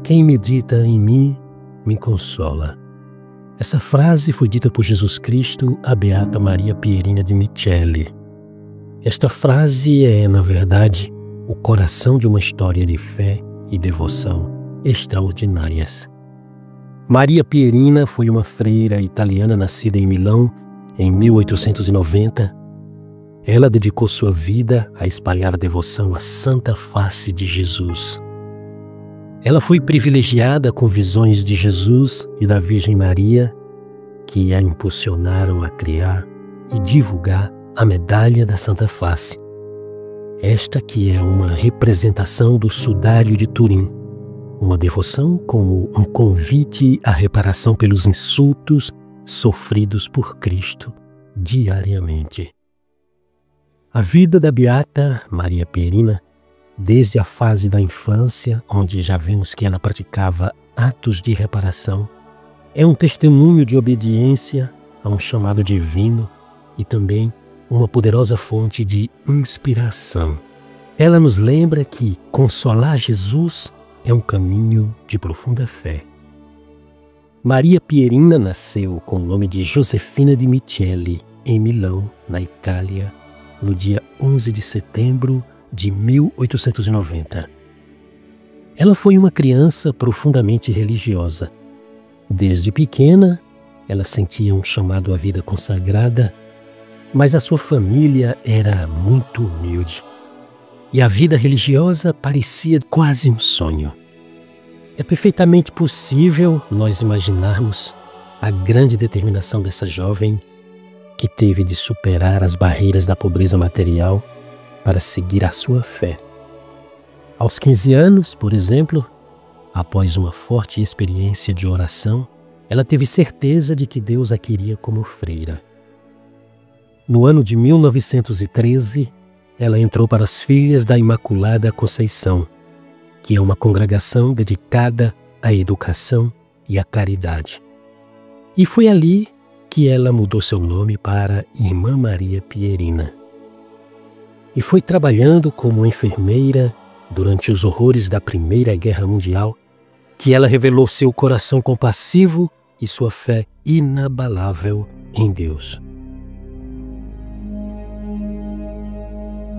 Quem medita em mim, me consola. Essa frase foi dita por Jesus Cristo à beata Maria Pierina de Micheli. Esta frase é, na verdade, o coração de uma história de fé e devoção extraordinárias. Maria Pierina foi uma freira italiana nascida em Milão em 1890. Ela dedicou sua vida a espalhar a devoção à Santa Face de Jesus. Ela foi privilegiada com visões de Jesus e da Virgem Maria, que a impulsionaram a criar e divulgar a Medalha da Santa Face. Esta que é uma representação do Sudário de Turim, uma devoção como um convite à reparação pelos insultos sofridos por Cristo diariamente. A vida da beata Maria Pierina, desde a fase da infância, onde já vemos que ela praticava atos de reparação, é um testemunho de obediência a um chamado divino e também uma poderosa fonte de inspiração. Ela nos lembra que consolar Jesus é um caminho de profunda fé. Maria Pierina nasceu com o nome de Josefina de Micheli, em Milão, na Itália, no dia 11 de setembro de 1890. Ela foi uma criança profundamente religiosa. Desde pequena, ela sentia um chamado à vida consagrada, mas a sua família era muito humilde. E a vida religiosa parecia quase um sonho. É perfeitamente possível nós imaginarmos a grande determinação dessa jovem que teve de superar as barreiras da pobreza material para seguir a sua fé. Aos 15 anos, por exemplo, após uma forte experiência de oração, ela teve certeza de que Deus a queria como freira. No ano de 1913, ela entrou para as Filhas da Imaculada Conceição, que é uma congregação dedicada à educação e à caridade. E foi ali que ela mudou seu nome para Irmã Maria Pierina. E foi trabalhando como enfermeira durante os horrores da Primeira Guerra Mundial que ela revelou seu coração compassivo e sua fé inabalável em Deus.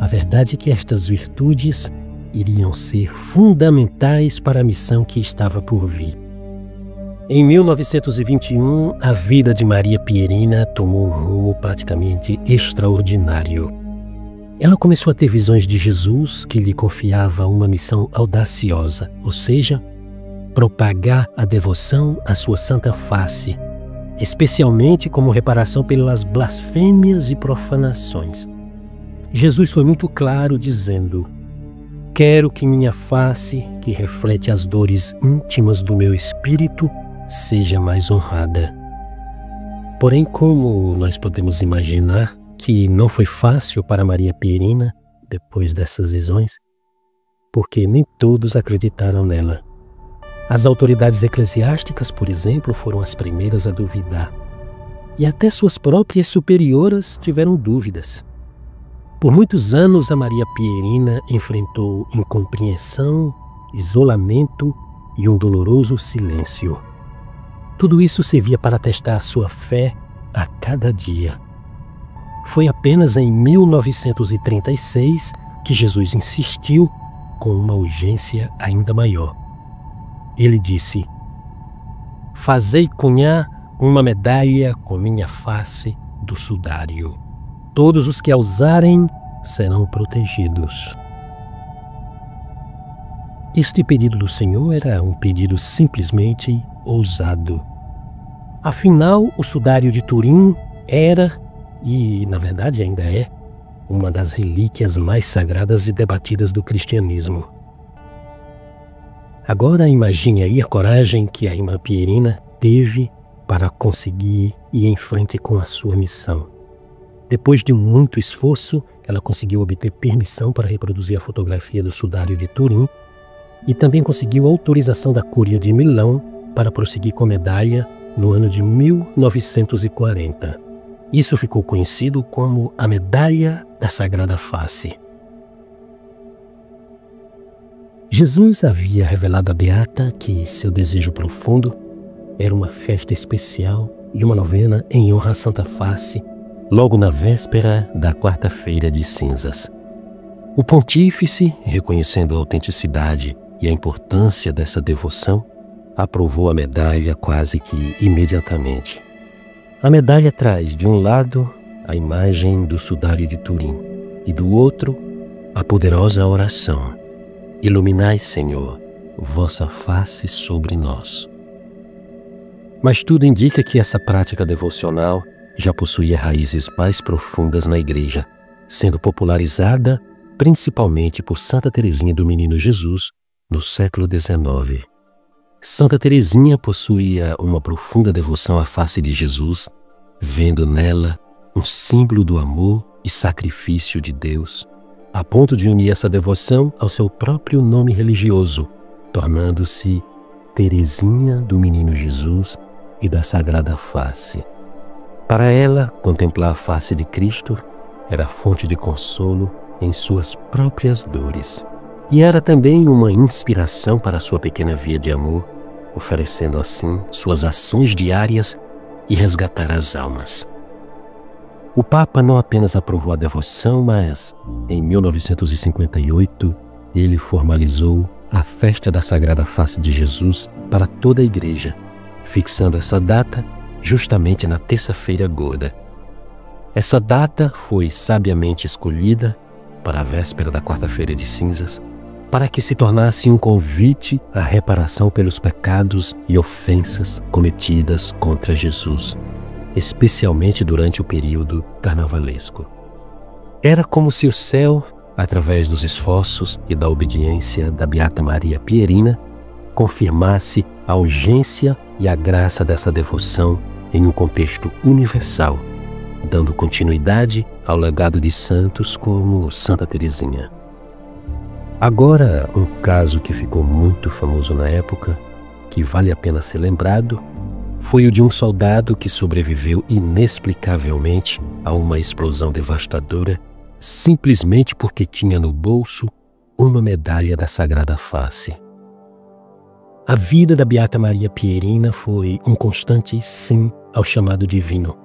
A verdade é que estas virtudes iriam ser fundamentais para a missão que estava por vir. Em 1921, a vida de Maria Pierina tomou um rumo praticamente extraordinário. Ela começou a ter visões de Jesus que lhe confiava uma missão audaciosa, ou seja, propagar a devoção à sua Santa Face, especialmente como reparação pelas blasfêmias e profanações. Jesus foi muito claro dizendo: quero que minha face, que reflete as dores íntimas do meu espírito, seja mais honrada. Porém, como nós podemos imaginar que não foi fácil para Maria Pierina depois dessas visões, porque nem todos acreditaram nela. As autoridades eclesiásticas, por exemplo, foram as primeiras a duvidar. E até suas próprias superioras tiveram dúvidas. Por muitos anos, a Maria Pierina enfrentou incompreensão, isolamento e um doloroso silêncio. Tudo isso servia para testar a sua fé a cada dia. Foi apenas em 1936 que Jesus insistiu com uma urgência ainda maior. Ele disse: fazei cunhar uma medalha com minha face do sudário. Todos os que a usarem serão protegidos. Este pedido do Senhor era um pedido simplesmente ousado. Afinal, o sudário de Turim era, e na verdade ainda é, uma das relíquias mais sagradas e debatidas do cristianismo. Agora imagine aí a coragem que a irmã Pierina teve para conseguir ir em frente com a sua missão. Depois de muito esforço, ela conseguiu obter permissão para reproduzir a fotografia do sudário de Turim e também conseguiu autorização da Cúria de Milão para prosseguir com a medalha no ano de 1940. Isso ficou conhecido como a Medalha da Sagrada Face. Jesus havia revelado à beata que seu desejo profundo era uma festa especial e uma novena em honra à Santa Face, logo na véspera da quarta-feira de cinzas. O pontífice, reconhecendo a autenticidade e a importância dessa devoção, aprovou a medalha quase que imediatamente. A medalha traz, de um lado, a imagem do Sudário de Turim e, do outro, a poderosa oração: Iluminai, Senhor, vossa face sobre nós. Mas tudo indica que essa prática devocional já possuía raízes mais profundas na Igreja, sendo popularizada principalmente por Santa Teresinha do Menino Jesus no século XIX. Santa Teresinha possuía uma profunda devoção à face de Jesus, vendo nela um símbolo do amor e sacrifício de Deus, a ponto de unir essa devoção ao seu próprio nome religioso, tornando-se Teresinha do Menino Jesus e da Sagrada Face. Para ela, contemplar a face de Cristo era fonte de consolo em suas próprias dores. E era também uma inspiração para sua pequena via de amor, oferecendo assim suas ações diárias e resgatar as almas. O Papa não apenas aprovou a devoção, mas, em 1958, ele formalizou a festa da Sagrada Face de Jesus para toda a Igreja, fixando essa data justamente na Terça-feira Gorda. Essa data foi sabiamente escolhida para a véspera da Quarta-feira de Cinzas, para que se tornasse um convite à reparação pelos pecados e ofensas cometidas contra Jesus, especialmente durante o período carnavalesco. Era como se o céu, através dos esforços e da obediência da Beata Maria Pierina, confirmasse a urgência e a graça dessa devoção em um contexto universal, dando continuidade ao legado de santos como Santa Teresinha. Agora, um caso que ficou muito famoso na época, que vale a pena ser lembrado, foi o de um soldado que sobreviveu inexplicavelmente a uma explosão devastadora simplesmente porque tinha no bolso uma medalha da Sagrada Face. A vida da Beata Maria Pierina foi um constante sim ao chamado divino,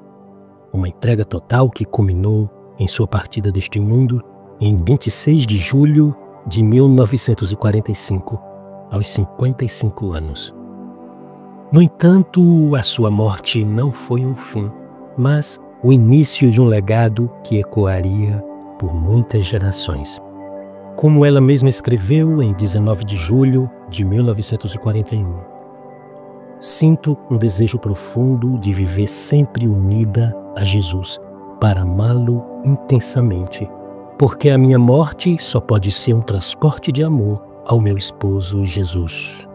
uma entrega total que culminou em sua partida deste mundo em 26 de julho de 1945, aos 55 anos. No entanto, a sua morte não foi um fim, mas o início de um legado que ecoaria por muitas gerações. Como ela mesma escreveu em 19 de julho de 1941, sinto um desejo profundo de viver sempre unida a Jesus, para amá-lo intensamente, porque a minha morte só pode ser um transporte de amor ao meu esposo Jesus.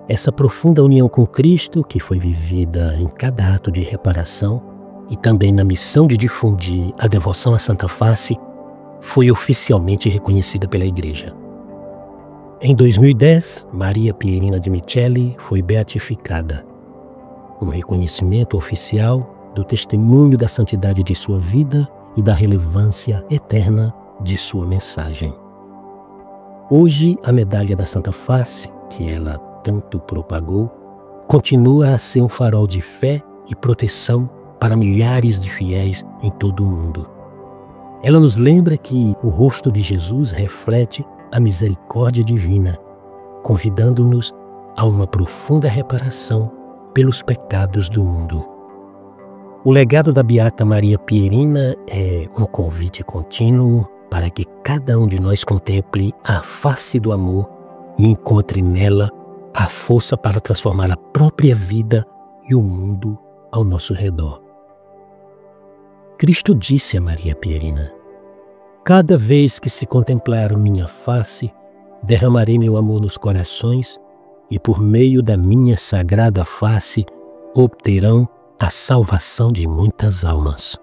Essa profunda união com Cristo, que foi vivida em cada ato de reparação e também na missão de difundir a devoção à Santa Face, foi oficialmente reconhecida pela Igreja. Em 2010, Maria Pierina de Micheli foi beatificada, um reconhecimento oficial do testemunho da santidade de sua vida e da relevância eterna de sua mensagem. Hoje, a medalha da Santa Face, que ela tanto propagou, continua a ser um farol de fé e proteção para milhares de fiéis em todo o mundo. Ela nos lembra que o rosto de Jesus reflete a misericórdia divina, convidando-nos a uma profunda reparação pelos pecados do mundo. O legado da Beata Maria Pierina é um convite contínuo para que cada um de nós contemple a face do amor e encontre nela a força para transformar a própria vida e o mundo ao nosso redor. Cristo disse a Maria Pierina: cada vez que se contemplar minha face, derramarei meu amor nos corações e por meio da minha sagrada face obterão a salvação de muitas almas.